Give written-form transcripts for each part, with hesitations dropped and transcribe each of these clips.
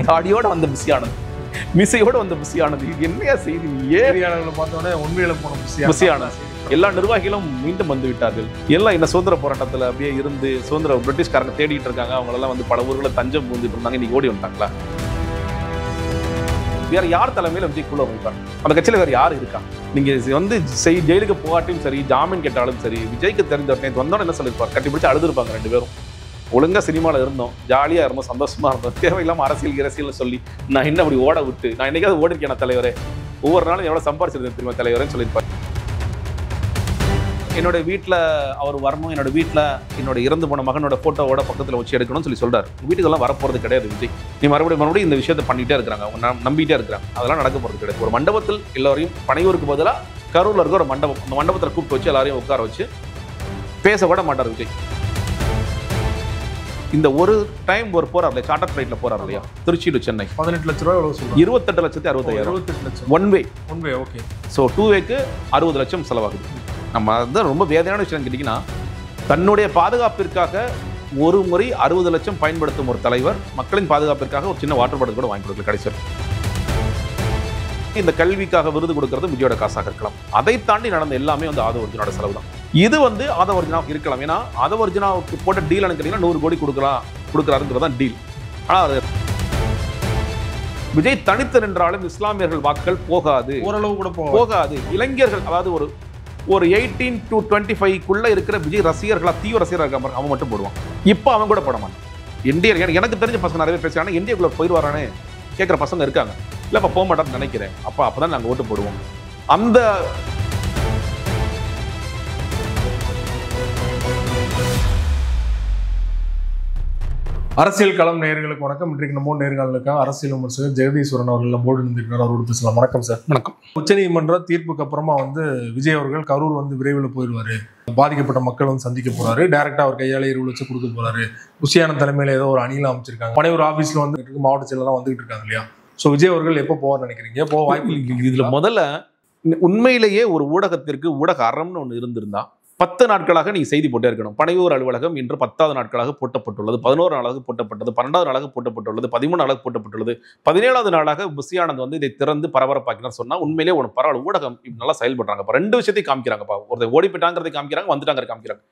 தாடியோட வந்த பிஸியானது, மிசையோட வந்த பிஸியானது. இது என்னையா செய்தி? ஏரியாளர்களை பார்த்தோன்னே உண்மையில போன பிஸியானது. எல்லா நிர்வாகிகளும் மீண்டும் வந்து விட்டார்கள். எல்லாம் இந்த சுதந்திர போராட்டத்தில் அப்படியே இருந்து சுதந்திர பிரிட்டிஷ்காரங்க தேடிட்டு இருக்காங்க. அவங்களெல்லாம் வந்து பல ஊர்களை தஞ்சம் பூந்துட்டு இருந்தாங்க. இன்னைக்கு ஓடி வந்துட்டாங்களா? வேற யார் தலைமையில விஜய் குழு அமைப்பார்? அந்த கட்சியில வேற யார் இருக்கா? நீங்க வந்து ஜெயிலுக்கு போகாட்டியும் சரி, ஜாமீன் கேட்டாலும் சரி, விஜய்க்கு தெரிஞ்ச நேற்று வந்தோன்னு என்ன சொல்லியிருப்பார்? கட்டி பிடிச்சி அழுதுருப்பாங்க ரெண்டு பேரும். ஒழுங்கா சினிமாவில் இருந்தோம், ஜாலியா இருந்தோம், சந்தோஷமா இருந்தோம். தேவையில்லாம அரசியல் சொல்லி நான் என்ன அப்படி ஓட விட்டு நான் என்னைக்காவது ஓடிருக்கேன் தலைவரே, ஒவ்வொரு நாளும் எவ்வளவு சம்பாரிச்சிருந்தேன் தெரியுமா தலைவரேன்னு சொல்லியிருப்பார். என்னோட வீட்டில் அவர் வரணும், என்னோட வீட்டில் என்னோட இறந்து போன மகனோட ஃபோட்டோவோட பக்கத்தில் வச்சு எடுக்கணும்னு சொல்லி சொல்றாரு. வீட்டுக்கெல்லாம் வரப்போறது கிடையாது விஜய். நீ மறுபடியும் இந்த விஷயத்தை பண்ணிட்டே இருக்கிறாங்க, அவங்க நம்பிட்டே இருக்கிறாங்க. அதெல்லாம் நடக்க போறது கிடையாது. ஒரு மண்டபத்தில் எல்லாரையும் பனையூருக்கு பதிலாக கரூர்ல இருக்க ஒரு மண்டபம், அந்த மண்டபத்தில் கூப்பிட்டு வச்சு எல்லாரையும் உட்கார வச்சு பேச கூட மாட்டார் விஜய். இந்த ஒரு டைம் ஒரு போறார் இல்லையா, சார்ட்டர் ஃபிளைட்ல போறார் இல்லையா, திருச்சி டு சென்னை. 18 லட்ச ரூபாய் எவ்வளவு சொல்றாங்க? 28,65,000. One way. Okay. So 2 week 60 லட்சம் செலவாகுது. நம்ம அதுதான் ரொம்ப வேதனையான விஷயம் கேட்டிங்கன்னா, தன்னுடைய பாதுகாப்பிற்காக ஒரு முறை 60 லட்சம் பயன்படுத்தும் ஒரு தலைவர் மக்களின் பாதுகாப்பிற்காக ஒரு சின்ன வாட்டர் பாட்டில் கூட வாங்கி கொடுக்கல கடைசியில். இந்த கல்விக்காக விருது கொடுக்கறது விஜயோட காசாக இருக்கலாம். அதை தாண்டி நடந்த எல்லாமே வந்து ஆதவ அர்ஜுனோட செலவு தான். இது வந்து ஆதவ அர்ஜுனாவுக்கு இருக்கலாம். ஏன்னா ஆதவ அர்ஜுனாவுக்கு போட்ட டீல் கேட்டீங்கன்னா 100 கோடி கொடுக்குறாருங்கிறதான் டீல். ஆனால் அது விஜய் தனித்து நின்றாலும் இஸ்லாமியர்கள் வாக்குகள் போகாது, ஓரளவு கூட போகாது. இளைஞர்கள், அதாவது ஒரு 18 to 25 இருக்கிற விஜய் ரசிகர்களா, தீவிர ரசிகராக இருக்க அவன் மட்டும் போடுவான். இப்போ அவன் கூட போட மாட்டான். எனக்கு தெரிஞ்ச பசங்க நிறைய பேசுறாங்க, இந்தியாக்குள்ள போயிடுவாரானே கேட்குற பசங்க இருக்காங்க. இல்லப்பா போக மாட்டான்னு நினைக்கிறேன். அப்பதான் நாங்கள் ஓட்டு போடுவோம். அந்த அரசியல் களம் நேயர்களுக்கு வணக்கம். இன்றைக்கு நம்ம நேர்காணலுக்காக அரசியல் விமர்சகர் ஜெகதீஸ்வரன் அவர்கள் நம்மோடு இருந்திருக்கிறார். அவரோடு பேசலாம். வணக்கம் சார். வணக்கம். உச்சநீதிமன்ற தீர்ப்புக்கு அப்புறமா விஜய் அவர்கள் கரூர் விரைவில் போயிடுவாரு, பாதிக்கப்பட்ட மக்கள் சந்திக்க போறாரு, டைரக்டா அவர் கையால 20 லட்சம் கொடுக்க போறாரு. புசியான தலைமையில ஏதோ ஒரு அணியில அமைச்சிருக்காங்க. பனையூர் ஆபீஸ்ல மாவட்ட செயலெல்லாம் வந்துகிட்டு இருக்காங்க இல்லையா? ஸோ விஜய் அவர்கள் எப்போ போவார்னு நினைக்கிறீங்க? போக வாய்ப்பு இதுல முதல்ல உண்மையிலேயே ஒரு ஊடகத்திற்கு ஊடக அறம்னு ஒன்று இருந்திருந்தா 10 நாட்களாக நீங்க செய்தி போட்டே இருக்கணும். பனையூர் அலுவலகம் இன்று 10வது நாட்களாக பூட்டப்பட்டுள்ளது, 11 நாளாக பூட்டப்பட்டது, 12வது நாளாக பூட்டப்பட்டுள்ளது, 13 நாளாக பூட்டப்பட்டுள்ளது, 17வது நாளாக புசியானந்த் இதை திறந்து பரபரப்பாக்கினார் சொன்னா உண்மையிலேயே ஒரு பரவாயில்ல. ஊடகம் நல்லா செயல்படுறாங்க. 2 விஷயத்தையும் காமிக்கிறாங்கப்பா. ஒருத்தர் ஓடி போயிட்டாங்கிறதை காமிக்கிறாங்க, வந்துட்டாங்க காமிக்கிறாங்க.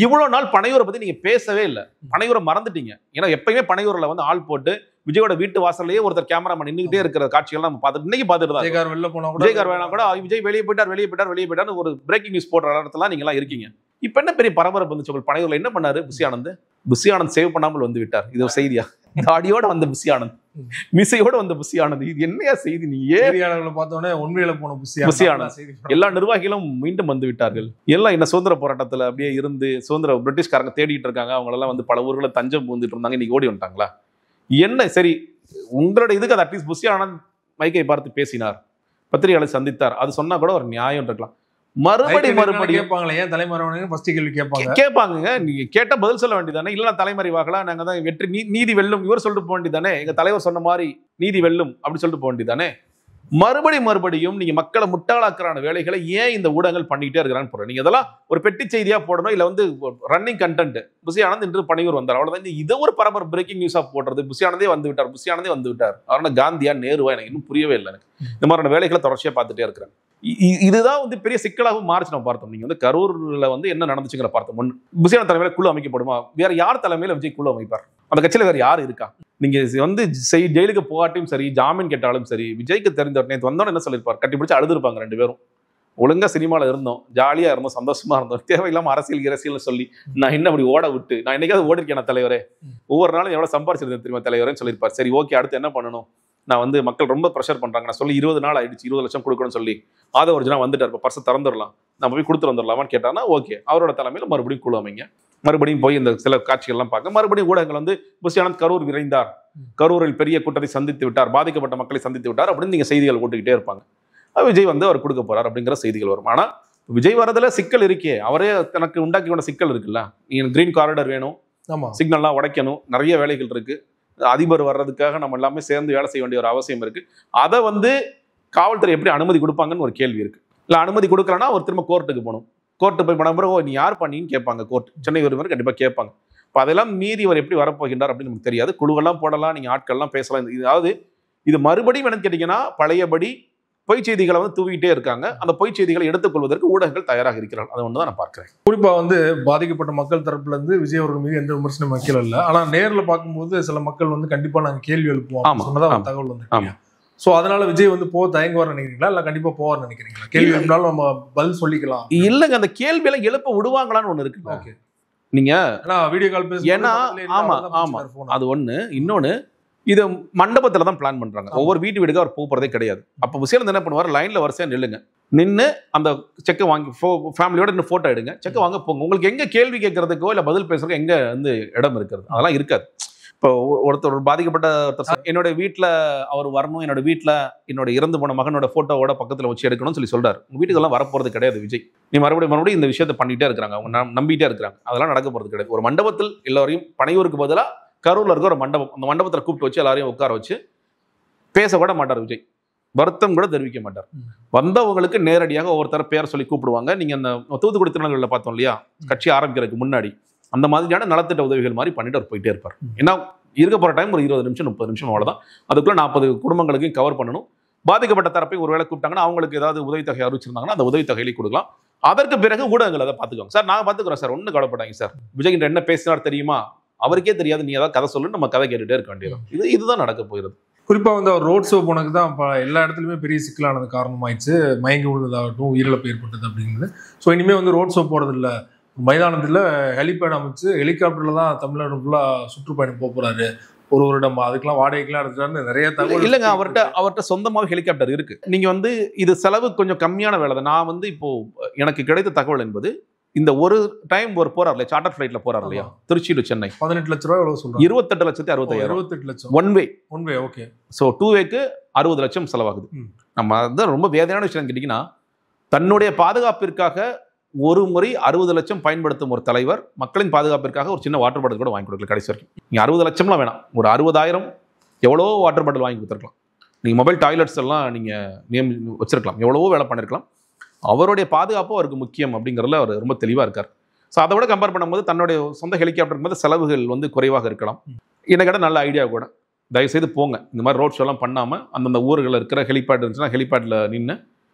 இவ்வளவு நாள் பனையூரை பத்தி நீங்க பேசவே இல்லை, பனையூரை மறந்துட்டீங்க. ஏன்னா எப்பயுமே பனையூர்ல ஆள் போட்டு விஜயோட வீட்டு வாசல்லையே ஒருத்தர் கேமராமேன் நின்றுகிட்டே இருக்கிற காட்சிகள் நம்ம பார்த்துட்டு இன்னைக்கு பார்த்துட்டு தான். விஜயகார் வேணா கூட விஜய் வெளியே போயிட்டார் ஒரு பிரேக்கிங் நியூஸ் போடுற இடத்துல நீங்க எல்லாம் இருக்கீங்க. இப்ப என்ன பெரிய பரபரப்பு வந்துச்சு பனையூர்ல? என்ன பண்ணாரு புசியானந்த் சேவ் பண்ணாமல் வந்து விட்டார். இது ஒரு செய்தியா? தாடியோட வந்த புசியானந்த், மிசையோட வந்த புசியானது. இது என்னையா செய்தி? நீ ஏரியாளர்களை பார்த்தோன்னே உண்மையில போன புசியானது. எல்லா நிர்வாகிகளும் மீண்டும் வந்து விட்டார்கள். எல்லாம் இந்த சுதந்திர போராட்டத்துல அப்படியே இருந்து சுதந்திர பிரிட்டிஷ்காரங்க தேடிட்டு இருக்காங்க. அவங்க எல்லாம் பல ஊர்களை தஞ்சம் பூந்துட்டு இருந்தாங்க. இன்னைக்கு ஓடி வந்துட்டாங்களா? என்ன சரி, உங்களோட இதுக்கு அது அட்லீஸ்ட் புசியானந்த் மைக்கை பார்த்து பேசினார், பத்திரிகையாளரை சந்தித்தார், அது சொன்னா கூட ஒரு நியாயம் இருக்கலாம். மறுபடியும் கேட்பாங்களே, ஏன் தலைமறைவான கேட்பாங்க. நீங்க கேட்ட பதில் சொல்ல வேண்டியதானே? இல்ல தலைமறைவாகலாம், நாங்க தான் வெற்றி, நீதி வெல்லும், இவர் சொல்லிட்டு போக வேண்டியதானே? எங்க தலைவர் சொன்ன மாதிரி நீதி வெல்லும் அப்படி சொல்லிட்டு போக வேண்டியதானே? மறுபடியும் நீங்க மக்களை முட்டாளாக்குறான வேலைகளை ஏன் இந்த ஊடகங்கள் பண்ணிட்டே இருக்கிறான்னு போறோம். நீங்க இதெல்லாம் ஒரு பெட்டி செய்தியா போடணும், இல்ல ரன்னிங் கண்டென்ட். புசியானந்த் இன்று பனையூர் வந்தார், அவ்வளவுதான். இதை ஒரு பரபர பிரேக்கிங் நியூஸா போடுறது, புசியானந்தே வந்து விட்டார். அவரான காந்தியா நேருவா எனக்கு இன்னும் புரியவே இல்லை. எனக்கு இந்த மாதிரியான வேலைகளை தொடர்ச்சியா பார்த்துட்டே இருக்கிறேன். இதுதான் பெரிய சிக்கலாகவும் மாறிச்சு. நம்ம பார்த்தோம். நீங்க கரூர்ல என்ன நடந்துச்சுங்கிற பார்த்தோம். புசியானந்த் தலைமையில குழு அமைக்கப்படுமா? வேற யார் தலைமையில விஜய் குழு அமைப்பார்? அந்த கட்சியில வேற யார் இருக்கா? நீங்க ஜெயிலுக்கு போகாட்டியும் சரி, ஜாமீன் கேட்டாலும் சரி, விஜய்க்கு தெரிஞ்ச நேற்று வந்தோன்னு என்ன சொல்லியிருப்பார்? கட்டி பிடிச்சி அழுதுருப்பாங்க ரெண்டு பேரும். ஒழுங்கா சினிமாவில் இருந்தோம், ஜாலியா இருந்தோம், சந்தோஷமா இருந்தோம். தேவையில்லாம அரசியல் சொல்லி நான் என்ன அப்படி ஓட விட்டு நான் என்னைக்காவது ஓடிருக்கேன் தலைவரே, ஒவ்வொரு நாளும் எவ்வளவு சம்பாரிச்சிருந்தேன் தெரியுமா தலைவரேன்னு சொல்லியிருப்பார். சரி ஓகே, அடுத்து என்ன பண்ணணும்? நான் மக்கள் ரொம்ப ப்ரெஷர் பண்றாங்க, நான் சொல்லி 20 நாள் ஆயிடுச்சு, 20 லட்சம் கொடுக்கணும்னு சொல்லி ஆதவ அர்ஜுனா வந்துட்டார், இப்போ பர்ஸை திறந்துடலாம், நம்ம போய் கொடுத்துட்டு வந்துடலாமான்னு கேட்டானா ஓகே, அவரோட தலைமையில மறுபடியும் குழு அமைங்க. மறுபடியும் போய் இந்த சில காட்சிகள்லாம் பார்க்க மறுபடியும் ஊடகங்கள் புசியானந்த் கரூர் விரைந்தார், கரூரில் பெரிய கூட்டத்தை சந்தித்து விட்டார், பாதிக்கப்பட்ட மக்களை சந்தித்து விட்டார் அப்படின்னு நீங்க செய்திகள் போட்டுக்கிட்டே இருப்பாங்க. விஜய் அவர் கொடுக்க போறார் அப்படிங்கிற செய்திகள் வரும். ஆனா விஜய் வரதுல சிக்கல் இருக்கே, அவரே தனக்கு உண்டாக்கி கொண்ட சிக்கல் இருக்குல்ல. நீங்க கிரீன் காரிடர் வேணும், சிக்னல்லாம் உடைக்கணும், நிறைய வேலைகள் இருக்கு. அதிபர் வர்றதுக்காக நம்ம எல்லாமே சேர்ந்து வேலை செய்ய வேண்டிய ஒரு அவசியம் இருக்கு. அதை காவல்துறை எப்படி அனுமதி கொடுப்பாங்கன்னு ஒரு கேள்வி இருக்கு. இல்ல அனுமதி கொடுக்கலன்னா அவர் திரும்ப கோர்ட்டுக்கு போகணும். கோர்ட்டு போய் போன பிறகு நீ யார் பண்ணின்னு கேட்பாங்க. கோர்ட் சென்னை உரிமை கண்டிப்பா கேட்பாங்க. இப்போ அதெல்லாம் மீறி அவர் எப்படி வரப்போகின்றார் அப்படின்னு நமக்கு தெரியாது. குழுவெல்லாம் போடலாம், நீங்க ஆட்கள்லாம் பேசலாம். அதாவது இது மறுபடியும் என்னன்னு கேட்டீங்கன்னா பழையபடி பொய் செய்திகளை வந்து தூவிக்கிட்டே இருக்காங்க. அந்த பொய் செய்திகளை எடுத்துக்கொள்வதற்கு ஊடகங்கள் தயாராக இருக்கிறார்கள். அதை ஒன்று தான் நான் பார்க்கிறேன். குறிப்பா வந்து பாதிக்கப்பட்ட மக்கள் தரப்புல இருந்து விஜய் அவர்கள் மீது எந்த விமர்சனம் வைக்கல இல்ல. ஆனா நேர்ல பார்க்கும்போது சில மக்கள் வந்து கண்டிப்பா நாங்க கேள்வி எழுப்புவோம் சொன்னதா ஒரு தகவல் வந்து. சோ அதனால விஜய் வந்து தயங்குவார் நினைக்கிறீங்களா இல்ல கண்டிப்பா போவார் நினைக்கிறீங்களா? கேள்வி எழுப்பினாலும் நம்ம பதில் சொல்லிக்கலாம். இல்லங்க, அந்த கேள்வி எல்லாம் எழுப்ப விடுவாங்களான்னு ஒண்ணு இருக்கு. ஓகே, நீங்க வீடியோ கால் பேசி ஏன்னா ஆமா அது ஒண்ணு. இன்னொன்னு, இது மண்டபத்துல தான் பிளான் பண்றாங்க. ஒவ்வொரு வீட்டுக்கு அவர் போறதே கிடையாது. அப்ப விசேலம் என்ன பண்ணுவார், லைன்ல வரிசையா நில்லுங்க, நின்று அந்த செக்கை வாங்கி ஃபேமிலியோட இன்னும் போட்டோ எடுங்க, செக்கை வாங்க போங்க. உங்களுக்கு எங்க கேள்வி கேட்கறதுக்கோ இல்ல பதில் பேசுறதுக்கோ எங்க வந்து இடம் இருக்கிறது? அதெல்லாம் இருக்காது. இப்போ ஒருத்தர் பாதிக்கப்பட்ட என்னோட வீட்டுல அவர் வரணும், என்னோட வீட்டுல என்னோட இறந்து போன மகனோட போட்டோவோட பக்கத்துல வச்சு எடுக்கணும்னு சொல்றாரு. உங்க வீட்டுக்கெல்லாம் வரப்போறது கிடையாது விஜய். நீ மறுபடியும் இந்த விஷயத்தை பண்ணிட்டே இருக்கிறாங்க, அவங்க நம்பிட்டே இருக்கிறாங்க. அதெல்லாம் நடக்க போறது கிடையாது. ஒரு மண்டபத்தில் எல்லாரையும் பனையூருக்கு பதிலா கரூர்ல இருக்க ஒரு மண்டபம், அந்த மண்டபத்தில் கூப்பிட்டு வச்சு எல்லாரையும் உட்கார வச்சு பேச கூட மாட்டார் விஜய். வருத்தம் கூட தெரிவிக்க மாட்டார். வந்தவங்களுக்கு நேரடியாக ஒவ்வொருத்தர பேர் சொல்லி கூப்பிடுவாங்க. நீங்க அந்த தூத்துக்குடி திருநெல்வேலியில் பார்த்தோம் இல்லையா, கட்சி ஆரம்பிக்கிறதுக்கு முன்னாடி அந்த மாதிரியான நலத்திட்ட உதவிகள் மாதிரி பண்ணிட்டு அவர் போயிட்டே இருப்பார். ஏன்னா இருக்க போற டைம் ஒரு 20 நிமிஷம் 30 நிமிஷம் அவ்வளவுதான். அதுக்குள்ள 40 குடும்பங்களுக்கும் கவர் பண்ணணும். பாதிக்கப்பட்ட தரப்பை ஒருவேளை கூப்பிட்டாங்கன்னா அவங்களுக்கு ஏதாவது உதவித்தொகை அறிவிச்சிருந்தாங்கன்னா அந்த உதவித்தொகையை கொடுக்கலாம். அதற்கு பிறகு ஊடகங்கள் அதை பார்த்துக்கோங்க. சார் நான் பார்த்துக்கிறோம் சார், ஒன்றும் கவலைப்படாங்க சார், விஜய் என்ன பேசினார் தெரியுமா, அவருக்கே தெரியாது, நீ ஏதாவது கதை சொல்லு, நம்ம கதை கேட்டுட்டே இருக்க வேண்டியது. இதுதான் நடக்க போகிறது. குறிப்பா வந்து அவர் ரோட் ஷோ போனதுக்கு தான் எல்லா இடத்துலையுமே பெரிய சிக்கலானது காரணமாயிடுச்சு. மயங்கி விழுந்ததாகட்டும், உயிரிழப்பு ஏற்பட்டது அப்படிங்கிறது. ஸோ இனிமேல் வந்து ரோட் ஷோ போறது இல்லை, மைதானத்தில் ஹெலிபேட் அமைச்சு ஹெலிகாப்டர்ல தான் தமிழ்நாடு ஃபுல்லா சுற்றுப்பயணம் போறாரு. ஒரு வருடம் அதுக்கெல்லாம் வாடகைக்கெல்லாம் எடுத்துட்டு நிறைய தகவல் இல்லைங்க. அவர்கிட்ட சொந்தமாக ஹெலிகாப்டர் இருக்கு. நீங்க வந்து இது செலவு கொஞ்சம் கம்மியான வேலை தான். நான் வந்து இப்போ எனக்கு கிடைத்த தகவல் என்பது, இந்த ஒரு டைம் ஒரு போறார் இல்லையா, சார்ட்டர் ஃபிளைட்ல போறார் இல்லையா, திருச்சி டு சென்னை, 18 லட்சம் ரூபாய் எவ்வளவு சொல்றாங்க? 28,65,000. 28 லட்சம் one way. Okay. So 2 week 60 லட்சம் செலவாகுது. நம்ம அதுதான் ரொம்ப வேதனையான விஷயம் கேட்டீங்கன்னா, தன்னுடைய பாதுகாப்பிற்காக ஒரு முறை 60 லட்சம் பயன்படுத்தும் ஒரு தலைவர் மக்களின் பாதுகாப்பிற்காக ஒரு சின்ன வாட்டர் பாட்டில் கூட வாங்கி கொடுக்கல கடைசி வரைக்கும். நீங்க 60 லட்சம்லாம் வேணாம், ஒரு 60,000 எவ்வளோ வாட்டர் பாட்டில் வாங்கி கொடுத்துருக்கலாம். நீங்க மொபைல் டாய்லெட்ஸ் எல்லாம் நீங்க வச்சிருக்கலாம், எவ்வளவோ வேலை பண்ணிருக்கலாம். அவருடைய பாதுகாப்பு அவருக்கு முக்கியம் அப்படிங்கிறதுல அவர் ரொம்ப தெளிவாக இருக்கார். ஸோ அதை விட கம்பேர் பண்ணும்போது தன்னுடைய சொந்த ஹெலிகாப்டருக்கு போது செலவுகள் வந்து குறைவாக இருக்கலாம். எனக்கு நல்ல ஐடியா கூட, தயவுசெய்து போங்க, இந்த மாதிரி ரோட் ஷோலாம் பண்ணாமல் அந்தந்த ஊர்களில் இருக்கிற ஹெலிபேட் இருந்துச்சுன்னா ஹெலிபேட்டில் நின்று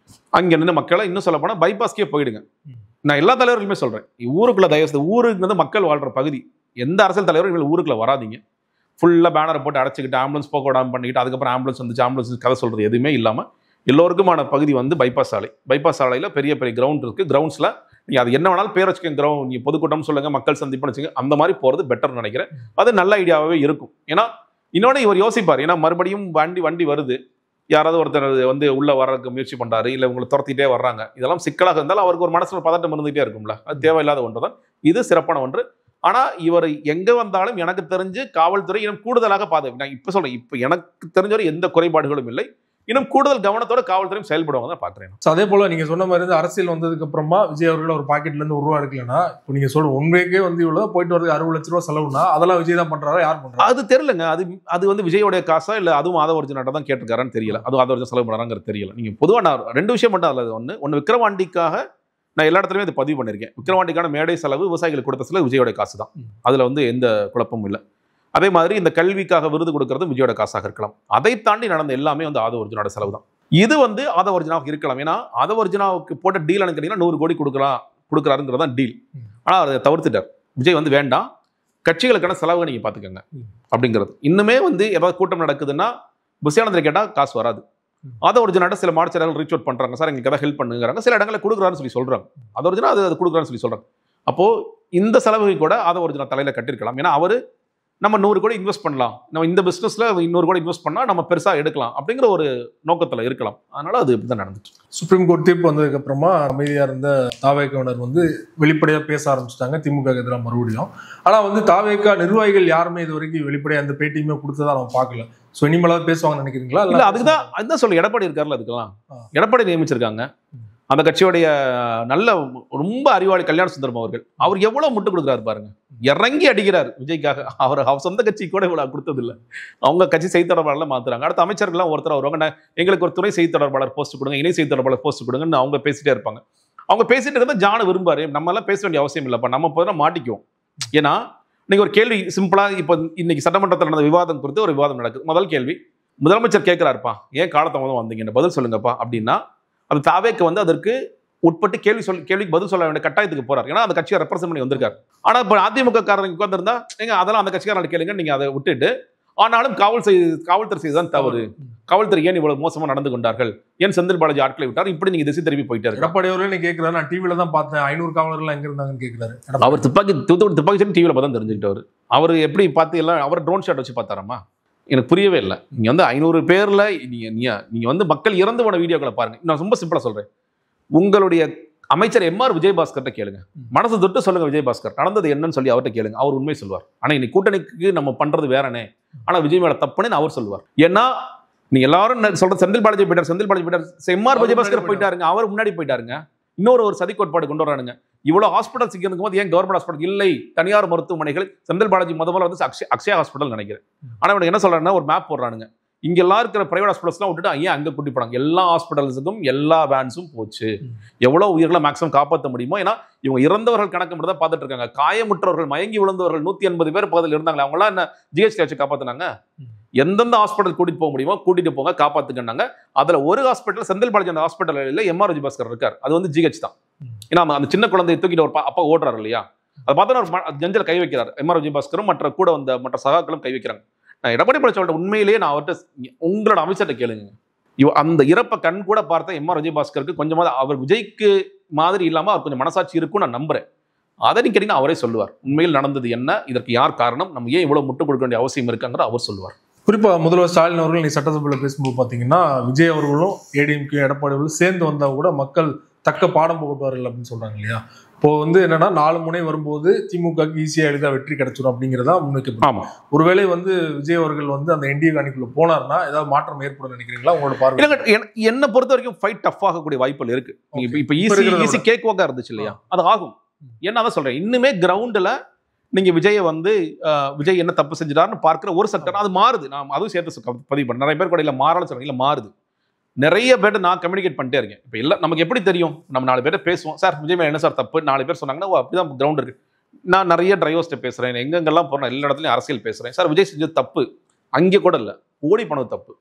அங்கே நின்று மக்களை, இன்னும் சொல்ல போனால் பைபாஸ்க்கே போயிடுங்க. நான் எல்லா தலைவர்களுமே சொல்கிறேன், ஊருக்குள்ள தயவுசெய்து, ஊருக்கு வந்து மக்கள் வாழ்கிற பகுதி, எந்த அரசியல் தலைவரும் இவங்க ஊருக்குள்ள வராதிங்க. ஃபுல்லாக பேனரை போட்டு அடைச்சிக்கிட்டு ஆம்புலன்ஸ் போக விடாமல் பண்ணிக்கிட்டு அதுக்கப்புறம் ஆம்புலன்ஸ் வந்துச்சு ஆம்புலன்ஸ் கதை சொல்கிறது எதுவுமே இல்லாமல் எல்லோருக்குமான பகுதி வந்து பைபாஸ் சாலை. பைபாஸ் சாலையில் பெரிய பெரிய கிரவுண்ட் இருக்குது. கிரவுண்ட்ஸில் நீங்கள் அது என்ன வேணாலும் பேர் வச்சுக்கோங்க, கிரவுண்ட், நீங்கள் பொதுக்கூட்டம் சொல்லுங்கள், மக்கள் சந்திப்புன்னு வச்சுங்க, அந்த மாதிரி போகிறது பெட்டர்னு நினைக்கிறேன். அது நல்ல ஐடியாவே இருக்கும். ஏன்னா இன்னொன்று இவர் யோசிப்பார், ஏன்னா மறுபடியும் வண்டி வருது, யாராவது ஒருத்தர் வந்து உள்ளே வர்றதுக்கு முயற்சி பண்ணுறாரு, இல்லை உங்களை துரத்திட்டே வர்றாங்க, இதெல்லாம் சிக்கலாக இருந்தாலும் அவருக்கு ஒரு மனசில் பதட்டம் இருந்துகிட்டே இருக்கும்ல, அது தேவையில்லாத ஒன்று தான். இது சிறப்பான ஒன்று. ஆனால் இவர் எங்கே வந்தாலும் எனக்கு தெரிஞ்சு காவல்துறை இன்னும் கூடுதலாக பாதுகாப்பு, நான் இப்போ சொல்கிறேன், இப்போ எனக்கு தெரிஞ்சவரை எந்த குறைபாடுகளும் இல்லை, இன்னும் கூடுதல் கவனத்தோட காவல்துறையும் செயல்படுவாங்க தான் பார்க்குறேன். அதே போல நீங்க சொன்ன மாதிரி அரசியல் வந்ததுக்கு அப்புறமா விஜய் அவர்கள் ஒரு பாக்கெட்ல இருந்து ₹1 எடுக்கலன்னா, இப்போ நீங்க சொல்ற ஒன்றைக்கே வந்து இவ்வளவு போயிட்டு வரதுக்கு 60 லட்சம் ரூபாய் செலவுனா அதெல்லாம் விஜய் தான் பண்றாரா, யார் பண்றா? அது தெரியலங்க. அது வந்து விஜயோடைய காசா இல்லை அதுவும் ஆதவர்ஜுனாட்ட தான் கேட்டுருக்காரான்னு தெரியல. அதுவும் ஆதவர்ஜுன் செலவு பண்ணாங்கிறது தெரியல. நீங்க பொதுவாக நான் 2 விஷயம் மட்டும் அதில் ஒன்று விக்கிரவாண்டிக்காக நான் எல்லா இடத்துலையுமே இது பதிவு பண்ணியிருக்கேன். விக்கிரவாண்டிக்கான மேடை செலவு விவசாயிகளுக்கு கொடுத்த செலவு விஜயோட காசு தான். அதில் வந்து எந்த குழப்பமும் இல்லை. அதே மாதிரி இந்த கல்விக்காக விருது கொடுக்கறது விஜயோட காசாக இருக்கலாம். அதை தாண்டி நடந்த எல்லாமே வந்து ஆதவர்ஜுனோட செலவு தான். இது வந்து ஆதவர்ஜுனாவுக்கு இருக்கலாம். ஏன்னா ஆதவர்ஜுனாவுக்கு போட்ட டீல் கேட்டீங்கன்னா 100 கோடி கொடுக்குறாருங்கிறது தான் டீல். ஆனால் அதை தவிர்த்துட்டார். விஜய் வந்து வேண்டாம், கட்சிகளுக்கான செலவை நீங்க பார்த்துக்கோங்க அப்படிங்கிறது. இன்னுமே வந்து ஏதாவது கூட்டம் நடக்குதுன்னா புஷியானந்தரை கேட்டால் காசு வராது. ஆதவர்ஜுனாட்ட சில மாடச்சேரிகள் ரீச் அவுட் பண்றாங்க, சார் எங்களுக்கு ஏதாவது ஹெல்ப் பண்ணுங்கிறாங்க, சில இடங்களை கொடுக்குறாருன்னு சொல்றாங்க. ஆதவர்ஜுனா அது கொடுக்குறான்னு சொல்றாங்க. அப்போ இந்த செலவுகளை கூட ஆதவர்ஜுனா தலையில கட்டிருக்கலாம். ஏன்னா அவரு நம்ம 100 கோடி இன்வெஸ்ட் பண்ணலாம், நம்ம இந்த பிசினஸ்ல 200 கோடி இன்வெஸ்ட் பண்ணா நம்ம பெருசா எடுக்கலாம் அப்படிங்கிற ஒரு நோக்கத்துல இருக்கலாம். அதனால அது இப்படிதான் நடந்துச்சு. சுப்ரீம் கோர்ட் தீர்ப்பு வந்ததுக்கு அப்புறமா அமைதியா இருந்த தாவேக்காவினர் வந்து வெளிப்படையா பேச ஆரம்பிச்சிட்டாங்க திமுக எதிராக மறுபடியும். ஆனா வந்து தாவேக்கா நிர்வாகிகள் யாருமே இது வரைக்கும் வெளிப்படையா அந்த பேட்டியுமே கொடுத்ததா நம்ம பார்க்கல. சோ இனிமேலாவது பேசுவாங்கன்னு நினைக்கிறீங்களா? இல்ல அதுதான் சொல்ல எடப்பாடி இருக்காருல்ல, அதுக்கெல்லாம் எடப்பாடி நியமிச்சிருக்காங்க. அந்த கட்சியோடைய நல்ல ரொம்ப அறிவாளி கல்யாண சுந்தரம் அவர்கள், அவர் எவ்வளவு முட்டு கொடுக்குறாரு பாருங்க, இறங்கி அடிக்கிறார் விஜய்க்காக. அவர் சொந்த கட்சி கூட இவ்வளவு கொடுத்தது இல்லை. அவங்க கட்சி செய்தி தொடர்பாளர்லாம் மாத்துறாங்க. அடுத்த அமைச்சர்கள்லாம் ஒருத்தர் வருவாங்க, எங்களுக்கு ஒரு துணை செய்தி தொடர்பாளர் போஸ்ட் கொடுங்க, இணை செய்தி தொடர்பாளர் போஸ்ட் கொடுங்கன்னு அவங்க பேசிட்டே இருப்பாங்க. அவங்க பேசிட்டு இருந்தா ஜான விரும்பாரு, நம்ம எல்லாம் பேச வேண்டிய அவசியம் இல்லைப்பா, நம்ம போதும் மாட்டிக்குவோம். ஏன்னா நீங்க ஒரு கேள்வி சிம்பிளா இப்போ இன்னைக்கு சட்டமன்றத்தில் நடந்த விவாதம் குறித்து ஒரு விவாதம் நடக்குது. முதல் கேள்வி முதலமைச்சர் கேட்கிறாருப்பா, ஏன் காலதாமதம் வந்தீங்க, பதில் சொல்லுங்கப்பா அப்படின்னா, அது தாவேக்கு வந்து அதற்கு உட்பட்டு கேள்விக்கு பதில் சொல்ல வேண்டிய கட்டாயத்துக்கு போறாரு. ஏன்னா அந்த கட்சியை ரெப்ரசென்ட் பண்ணி வந்திருக்காரு. ஆனா இப்ப அதிமுக காரங்க உட்கார்ந்திருந்தா எங்க அதெல்லாம் அந்த கட்சிக்காரங்க கேளுங்க, நீங்க அதை விட்டுட்டு ஆனாலும் காவல்துறை செய்ததான் தவறு, காவல்துறை ஏன் இவ்வளவு மோசமா நடந்து கொண்டார்கள், ஏன் செந்தில் பாலாஜி ஆட்களை விட்டார், இப்படி நீங்க திசை திரும்பி போயிட்டு இருக்கு. எடப்பாடி அவர்களே கேட்கிறாரு, நான் டிவில தான் பார்த்தேன் 500 காவலர்கள் எங்க இருந்தாங்கன்னு கேட்கிறாரு. அவர் துப்பாக்கி சரி டிவியில பார்த்தா தெரிஞ்சுக்கிட்டவர். அவர் எப்படி பார்த்து எல்லாம் அவர் ட்ரோன் ஷாட் வச்சு பார்த்தாராமா, எனக்கு புரியவே இல்லை. நீங்க வந்து 500 பேர்ல நீங்க வந்து மக்கள் இறந்து போன வீடியோக்களை பாருங்க. நான் ரொம்ப சிம்பிளா சொல்றேன், உங்களுடைய அமைச்சர் எம்ஆர் விஜயபாஸ்கர்ட்ட கேளுங்க, மனசு தொட்டு சொல்லுங்க, விஜயபாஸ்கர் நடந்தது என்னன்னு சொல்லி அவர்கிட்ட கேளுங்க, அவர் உண்மை சொல்வார். ஆனா இன்னைக்கு கூட்டணிக்கு நம்ம பண்றது வேறனே, ஆனா விஜய் மேல தப்புன்னு அவர் சொல்லுவார். ஏன்னா நீங்க எல்லாரும் சொல்ற செந்தில் பாலாஜி போயிட்டார், எம்ஆர் விஜயபாஸ்கர் போயிட்டாருங்க, அவர் முன்னாடி போயிட்டாருங்க. இன்னொரு சதி கோட்பாடு கொண்டு வரானுங்க, இவ்வளவு ஹாஸ்பிட்டல் சிக்கிருக்கும் போது ஏன் கவர்மெண்ட் ஹாஸ்பிட்டல் இல்லை, தனியார் மருத்துவமனைகள். செந்தில் பாலாஜி முதல்ல வந்து அக்ஷயா ஹாஸ்பிட்டல் நினைக்கிறேன். ஆனா இவங்க என்ன சொல்றாங்கன்னா ஒரு மேப் போடுறானுங்க, இங்க எல்லாம் இருக்கிற பிரைவேட் ஹாஸ்பிட்டல்ஸ்லாம் விட்டுட்டு ஏன் அங்க கூட்டி போனாங்க, எல்லா ஹாஸ்பிட்டல்ஸுக்கும் எல்லா வேன்ஸும் போச்சு. எவ்வளவு உயிர்களை மேக்ஸிமம் காப்பாற்ற முடியுமோ, ஏன்னா இவங்க இறந்தவர்கள் கணக்கு மட்டும் தான் பார்த்துட்டு இருக்காங்க. காயமுற்றவர்கள் மயங்கி விழுந்தவர்கள் 180 பேர் பக்கத்தில் இருந்தாங்களே, அவங்களாம் என்ன ஜிஹெச்ல வச்சு காப்பாத்தினாங்க? எந்தெந்த ஹாஸ்பிட்டல் கூட்டிட்டு போக முடியுமோ கூட்டிட்டு போங்க, காப்பாத்துக்கன்னாங்க. அதுல ஒரு ஹாஸ்பிட்டல் செந்தில் பாலாஜி அந்த ஹாஸ்பிட்டல் இல்ல, எம்ஆர் விஜயபாஸ்கர் இருக்கார், அது வந்து ஜிஹெச் தான். ஏன்னா அந்த சின்ன குழந்தையை தூக்கிட்டு ஒரு அப்பா ஓடுறாரு இல்லையா, அதை பார்த்தா ஒரு ஜஞ்சல கை வைக்கிறார். எம்ஆர் விஜயபாஸ்கரும் மற்ற கூட வந்த மற்ற சகாக்களும் கை வைக்கிறாங்க. நான் எடப்பாடி பழனிசாமி உண்மையிலேயே நான் அவர்கிட்ட உங்களோட அமைச்சர்கிட்ட கேளுங்க, அந்த இறப்பை கண் கூட பார்த்த எம்ஆர் விஜயபாஸ்கருக்கு கொஞ்சமாவது அவர் விஜய்க்கு மாதிரி இல்லாம அவர் கொஞ்சம் மனசாட்சி இருக்கும் நான் நம்புறேன். அதை நீங்க கேட்டீங்கன்னா அவரே சொல்லுவார், உண்மையில் நடந்தது என்ன, இதற்கு யார் காரணம், நம்ம ஏன் இவ்வளவு முட்டு கொடுக்க வேண்டிய அவசியம் இருக்குங்கிற அவர் சொல்லுவார். குறிப்பா முதல்வர் ஸ்டாலின் அவர்கள் நீ சட்டசபையில் பேசும்போது பாத்தீங்கன்னா, விஜய் அவர்களும் ஏடிஎம்கே எடப்பாடி அவர்களும் சேர்ந்து வந்தா கூட மக்கள் தக்க பாடம் புகட்டுவார்கள் அப்படின்னு சொல்றாங்க இல்லையா? இப்போ வந்து என்னன்னா 4 முனை வரும்போது திமுகவுக்கு ஈஸியா எளிதா வெற்றி கிடைச்சிடும் அப்படிங்கிறதா முன்வைக்கப்படும். ஒருவேளை வந்து விஜய் அவர்கள் வந்து அந்த என்டிஏ அணிக்குள்ள போனார்னா ஏதாவது மாற்றம் ஏற்படும் நினைக்கிறீங்களா உங்களோட பார்வை? என்ன பொறுத்த வரைக்கும் ஃபைட் டஃப் ஆகக்கூடிய வாய்ப்புகள் இருக்கு. இப்ப ஈஸி கேக் வாக்கா இருந்துச்சு இல்லையா, அது ஆகும். என்ன தான் சொல்றேன், இன்னுமே கிரவுண்ட்ல நீங்க விஜயை வந்து விஜய் என்ன தப்பு செஞ்சிட்டாருன்னு பார்க்கிற ஒரு செக்டர் அது மாறுது. நான் அதுவும் சேர்த்து பதிவு பண்ண நிறைய பேர் கூட இல்ல மாறல சொல்றேன், இல்ல மாறுது. நிறைய பேர் நான் கம்யூனிகேட் பண்ணிட்டே இருக்கேன். இப்போ எல்லாம் நமக்கு எப்படி தெரியும், நம்ம 4 பேர் பேசுவோம், சார் விஜய் மேல என்ன சார் தப்பு 4 பேர் சொன்னாங்கன்னா அப்படிதான் கிரவுண்ட் இருக்கு. நான் நிறைய டிரைவர்ஸ்ட்ட பேசுறேன், எங்கெங்கெல்லாம் போறேன் எல்லா இடத்துலையும் அரசியல் பேசுறேன். சார் விஜய் செஞ்சது தப்பு, அங்கே கூட இல்லை, ஓடி போனது தப்பு,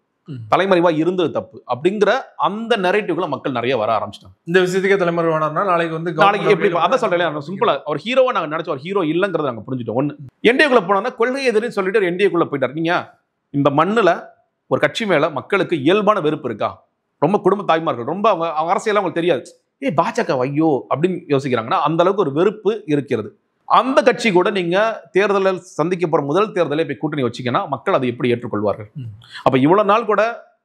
தலைமறைவா இருந்தது தப்பு அப்படிங்கிற அந்த நெரேட்டிவ்ல மக்கள் நிறைய வர ஆரம்பிச்சிட்டாங்க. இந்த விஷயத்துக்கே தலைமறை வேணாம்னா நாளைக்கு எப்படி அதான் சொல்றேன், சிம்பிளா அவர் ஹீரோவா நாங்க நினைச்சோம், ஒரு ஹீரோ இல்லங்கிறத நாங்க புரிஞ்சுட்டோம். ஒண்ணு என்டிஏக்குள்ள போனோம்னா கொள்கை எதிரின்னு சொல்லிட்டு என்டிஏக்குள்ள போயிட்டார். நீங்க இந்த மண்ணுல ஒரு கட்சி மேல மக்களுக்கு இயல்பான வெறுப்பு இருக்கா? ரொம்ப குடும்ப தாய்மார்கள் ரொம்ப அவங்க அரசியல் அவங்களுக்கு தெரியாது, பாஜக ஐயோ அப்படின்னு யோசிக்கிறாங்கன்னா அந்த அளவுக்கு ஒரு வெறுப்பு இருக்கிறது. அந்த கட்சி கூட நீங்க தேர்தலில் சந்திக்க போற முதல் தேர்தலே போய் கூட்டணி வச்சீங்கன்னா மக்கள் அதை எப்படி ஏற்றுக்கொள்வார்கள்? அப்ப இவ்வளவு நாள் கூட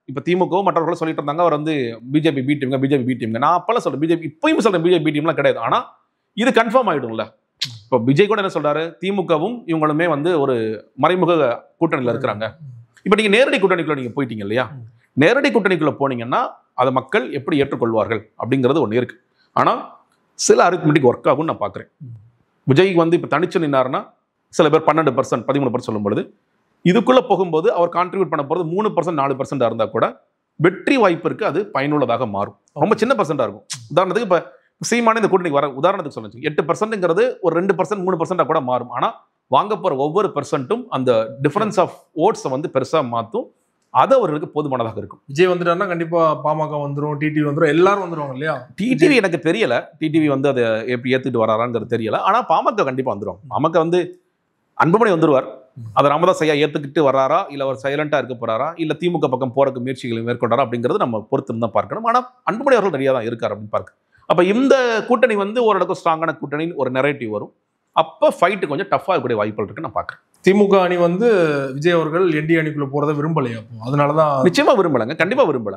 இப்ப திமுக மற்றவர்களும் சொல்லிட்டு இருந்தாங்க, அவர் வந்து பிஜேபி பி டீம். நான் அப்பெல்லாம் சொல்றேன், பிஜேபி இப்பயும் சொல்றேன், பிஜேபி டீம்லாம் கிடையாது. ஆனா இது கன்ஃபார்ம் ஆயிடும்ல. இப்போ விஜய் கூட என்ன சொல்றாரு, திமுகவும் இவங்களுமே வந்து ஒரு மறைமுக கூட்டணியில இருக்கிறாங்க. இப்ப நீங்க நேரடி கூட்டணிக்குள்ள நீங்க போயிட்டீங்க இல்லையா, நேரடி கூட்டணிக்குள்ள போனீங்கன்னா அதை மக்கள் எப்படி ஏற்றுக்கொள்வார்கள் அப்படிங்கிறது ஒண்ணு இருக்கு. ஆனா சில அரித்மெட்டிக் ஒர்க் ஆகும் நான் பாக்குறேன். விஜய் வந்து இப்ப தனிச்சு நின்னாருன்னா சில பேர் 12% 13% சொல்லும் பொழுது இதுக்குள்ள போகும்போது அவர் கான்ட்ரிபியூட் பண்ண போறது 3% 4% இருந்தா கூட வெற்றி வாய்ப்பு இருக்கு, அது பயனுள்ளதாக மாறும். ரொம்ப சின்ன பர்சன்டா இருக்கும். உதாரணத்துக்கு இப்ப சீமான இந்த கூட்டணிக்கு வர உதாரணத்துக்கு சொல்லுங்க, 8%ங்கிறது ஒரு 2% 3% கூட மாறும். ஆனா வாங்க போற ஒவ்வொரு பெர்சன்ட்டும் அந்த டிஃபரன்ஸ் ஆஃப் ஓட்ஸை வந்து பெருசா மாற்றும். அது அவர்களுக்கு போதுமானதாக இருக்கும். விஜய் வந்துட்டாருன்னா கண்டிப்பா பாமக வந்துடும், டிடிவி வந்துடும், எல்லாரும் வந்துருவாங்க இல்லையா? டிடிவி எனக்கு தெரியல, டிடிவி வந்து அதை எப்படி ஏத்துட்டு வராராங்கிறது தெரியல. ஆனா பாமக கண்டிப்பா வந்துடும். பாமக வந்து அன்புமணி வந்துருவார். அதை ராமதாஸ் ஐயா ஏத்துக்கிட்டு வராரா, இல்ல அவர் சைலண்டா இருக்க போறாரா, இல்ல திமுக பக்கம் போறதுக்கு முயற்சிகளை மேற்கொண்டாரா அப்படிங்கிறது நம்ம பொறுத்து தான் பார்க்கணும். ஆனா அன்புமணி அவர்கள் நிறைய தான் இருக்காரு அப்படின்னு பார்க்க. அப்ப இந்த கூட்டணி வந்து ஓரளவுக்கு ஸ்ட்ராங்கான கூட்டணி ஒரு நெரேட்டிவ் வரும். அப்ப ஃபைட்டு கொஞ்சம் டஃபா இருக்கக்கூடிய வாய்ப்புகள் இருக்கு நான் பாக்குறேன். திமுக அணி வந்து விஜய் அவர்கள் என்டி அணிக்குள்ள போறதை விரும்பலையா? அதனாலதான் நிச்சயமா விரும்பலங்க, கண்டிப்பா விரும்பல.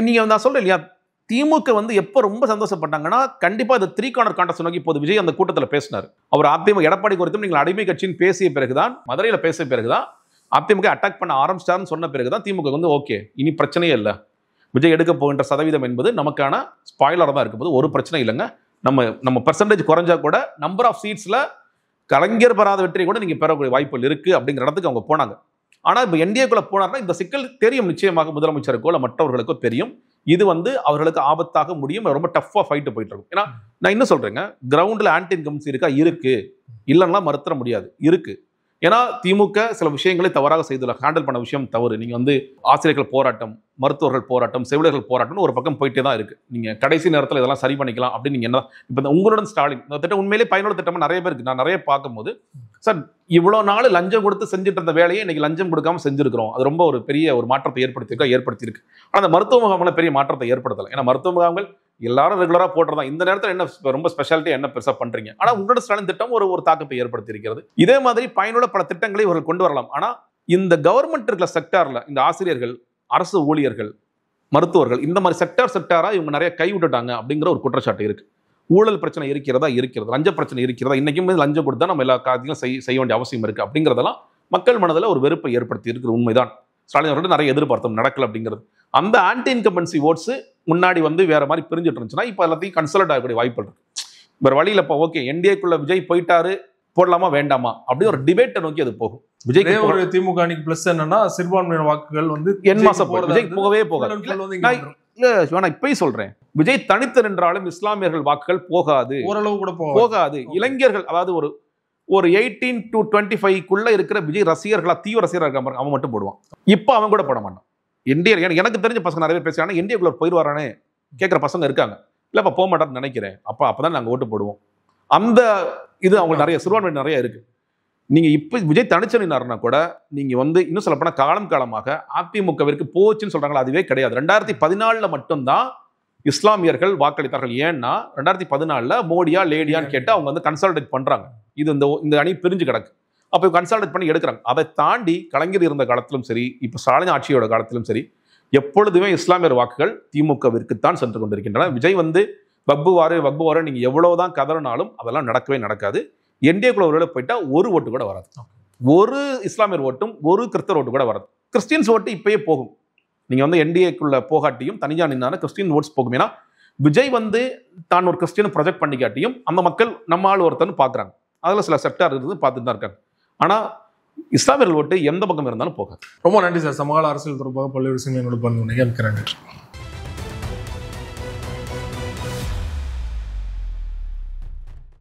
நீங்க நான் சொல்றேன் இல்லையா, திமுக வந்து எப்ப ரொம்ப சந்தோஷப்பட்டாங்கன்னா கண்டிப்பா இந்த 3 கார்னர் கான்டெஸ்ட் நோக்கி போது. விஜய் அந்த கூட்டத்துல பேசினார். அவர் அதிமுக எடப்பாடி குறித்தும் நீங்கள் அடிமை கட்சின்னு பேசிய பிறகுதான், மதுரையில பேசிய பிறகுதான் அதிமுக அட்டாக் பண்ண ஆரம்பிச்சாருன்னு சொன்ன பிறகுதான் திமுக வந்து ஓகே இனி பிரச்சனையே இல்லை, விஜய் எடுக்க போகின்ற சதவீதம் என்பது நமக்கான ஸ்பாயிலராக தான் இருக்கும் போது ஒரு பிரச்சனை இல்லைங்க. நம்ம பெர்சன்டேஜ் குறைஞ்சா கூட நம்பர் ஆஃப் சீட்ஸ்ல கலைஞர் பெறாத வெற்றியை கூட நீங்க பெறக்கூடிய வாய்ப்புகள் இருக்கு அப்படிங்கிற இடத்துக்கு அவங்க போனாங்க. ஆனா இப்ப என்டிஏக்குள்ள போனார்னா இந்த சிக்கல் தெரியும், நிச்சயமாக முதலமைச்சருக்கோ இல்ல மற்றவர்களுக்கோ தெரியும். இது வந்து அவர்களுக்கு ஆபத்தாக முடியும். ரொம்ப டஃப்பா ஃபைட்டு போயிட்டு இருக்கும். ஏன்னா நான் இன்னும் சொல்றேங்க, கிரவுண்ட்ல ஆன்டி இன்கம்ஸ் இருக்கா? இருக்கு, இல்லைன்னா மறுத்தர முடியாது, இருக்கு. ஏன்னா திமுக சில விஷயங்களை தவறாக செய்துள்ள ஹேண்டில் பண்ண விஷயம் தவறு. நீங்க வந்து ஆசிரியர்கள் போராட்டம், மருத்துவர்கள் போராட்டம், செவிலியர்கள் போராட்டம்னு ஒரு பக்கம் போயிட்டே தான் இருக்கு. நீங்க கடைசி நேரத்தில் இதெல்லாம் சரி பண்ணிக்கலாம் அப்படின்னு நீங்க என்ன இப்போ உங்களுடன் ஸ்டாலின் இந்த திட்டம் உண்மையிலேயே பயனுள்ள திட்டமா நிறைய பேருக்கு நான் நிறைய பார்க்கும்போது சார் இவ்வளவு நாள் லஞ்சம் கொடுத்து செஞ்சுட்டு இருந்த வேலையை இன்னைக்கு லஞ்சம் கொடுக்காம செஞ்சிருக்கிறோம். அது ரொம்ப ஒரு பெரிய ஒரு மாற்றத்தை ஏற்படுத்தியிருக்கு. ஆனால் அந்த மருத்துவ முகாம்ல பெரிய மாற்றத்தை ஏற்படுத்தலை. ஏன்னா மருத்துவ முகாம்கள் எல்லாரும் ரெகுலரா போட்டுறதா. இந்த நேரத்தில் என்ன ரொம்ப ஸ்பெஷாலிட்டி என்ன பெருசா பண்றீங்க? ஆனா உங்களோட ஸ்டாலின் திட்டம் ஒரு தாக்கத்தை ஏற்படுத்தி இருக்கிறது. இதே மாதிரி பயனுள்ள பல திட்டங்களை இவர்கள் கொண்டு வரலாம். ஆனா இந்த கவர்மெண்ட் இருக்கிற செக்டார்ல இந்த ஆசிரியர்கள், அரசு ஊழியர்கள், மருத்துவர்கள் இந்த மாதிரி செக்டாரா இவங்க நிறைய கை விட்டுட்டாங்க அப்படிங்கிற ஒரு குற்றச்சாட்டு இருக்கு. ஊழல் பிரச்சனை இருக்கிறது, லஞ்ச பிரச்சனை இருக்கிறதா, இன்னைக்கும் லஞ்சம் கொடுத்தா நம்ம எல்லா காரியங்களும் செய்ய வேண்டிய அவசியம் இருக்கு அப்படிங்கிறதெல்லாம் மக்கள் மனதில் ஒரு வெறுப்பை ஏற்படுத்தி இருக்கிற உண்மைதான். ஸ்டாலின் அவர்கள் நிறைய எதிர்பார்த்தோம், நடக்கல அப்படிங்கிறது. அந்த ஆன்டி இன்கம்பன்சி ஓட்ஸ் முன்னாடி வந்து வேற மாதிரி பிரிஞ்சுட்டு இருந்துச்சுன்னா இப்போ எல்லாத்தையும் கன்சல்ட் ஆகக்கூடிய வாய்ப்பு இருக்கு. வேற வழியில் இப்போ ஓகே என்டிஏக்குள்ள விஜய் போயிட்டாரு, போடலாமா வேண்டாமா அப்படி ஒரு டிபேட்டை நோக்கி அது போகும். விஜய் ஒரு திமுக அணிக்கு பிளஸ் என்னன்னா சிறுபான்மையின வாக்குகள் வந்து என் மாசம் விஜய் போகவே போகாது. இல்ல இப்பயும் சொல்றேன், விஜய் தனித்து நின்றாலும் இஸ்லாமியர்கள் வாக்குகள் போகாது, ஓரளவு கூட போகாது. இளைஞர்கள் அதாவது ஒரு 18 to 25 இருக்கிற விஜய் ரசிகர்களா தீவிர ரசிகராக இருக்க அவன் மட்டும் போடுவான். இப்போ அவன் கூட போட மாட்டான். எனக்கு தெரிஞ்ச பசங்க நிறைய பேர் பேசுறாங்க, என்டிஏக்குள்ள போயிடுவாரானே கேட்குற பசங்க இருக்காங்க. இல்லப்பா போக மாட்டான்னு நினைக்கிறேன், அப்பதான் நாங்கள் ஓட்டு போடுவோம். அந்த இது அவங்களுக்கு நிறைய சிறுபான்மை நிறைய இருக்கு. நீங்க இப்ப விஜய் தனிச்சனினார்னா கூட நீங்க வந்து இன்னும் சொல்ல போனா காலமாக அதிமுகவிற்கு போச்சுன்னு சொல்றாங்களா, அதுவே கிடையாது. 2014 மட்டும்தான் இஸ்லாமியர்கள் வாக்களித்தார்கள். ஏன்னா 2014 மோடியா லேடியான்னு கேட்டு அவங்க வந்து கன்சல்டேட் பண்றாங்க. இது இந்த அணி பிரிஞ்சு கிடக்கு, அப்போ கன்சல்டேட் பண்ணி எடுக்கிறாங்க. அதை தாண்டி கலைஞர் இருந்த காலத்திலும் சரி, இப்போ ஸ்டாலின் ஆட்சியோட காலத்திலும் சரி, எப்பொழுதுமே இஸ்லாமியர் வாக்குகள் திமுகவிற்குத்தான் சென்று கொண்டிருக்கின்றன. விஜய் வந்து வக்புவாரு நீங்க எவ்வளவுதான் கதறினாலும் அதெல்லாம் நடக்காது. என்டிஏக்குள்ள ஒரு போயிட்டா ஒரு ஓட்டு கூட வராது. ஒரு இஸ்லாமியர் ஓட்டும் ஒரு கிறிஸ்தவர் ஓட்டு கூட வராது. கிறிஸ்டியன்ஸ் ஓட்டு இப்பயே போகும். நீங்க வந்து என்டிஏக்குள்ள போகாட்டியும் தனியா நின்னா கிறிஸ்டியன் ஓட்ஸ் போகும். ஏன்னா விஜய் வந்து தான் ஒரு கிறிஸ்டியன் ப்ரொஜெக்ட் பண்ணிக்காட்டியும் அந்த மக்கள் நம்ம ஆள் ஒருத்தன்னு பாக்குறாங்க. அதுல சில செக்டார் இருக்குது பார்த்துட்டு தான் இருக்காங்க. ஆனா இஸ்லாமியர்கள் ஓட்டு எந்த பக்கம் இருந்தாலும் போகாது. ரொம்ப நன்றி சார். சமகால அரசியல் தொடர்பாக பல்வேறு விஷயங்கள் என்னோட பங்கு. மிக்க நன்றி.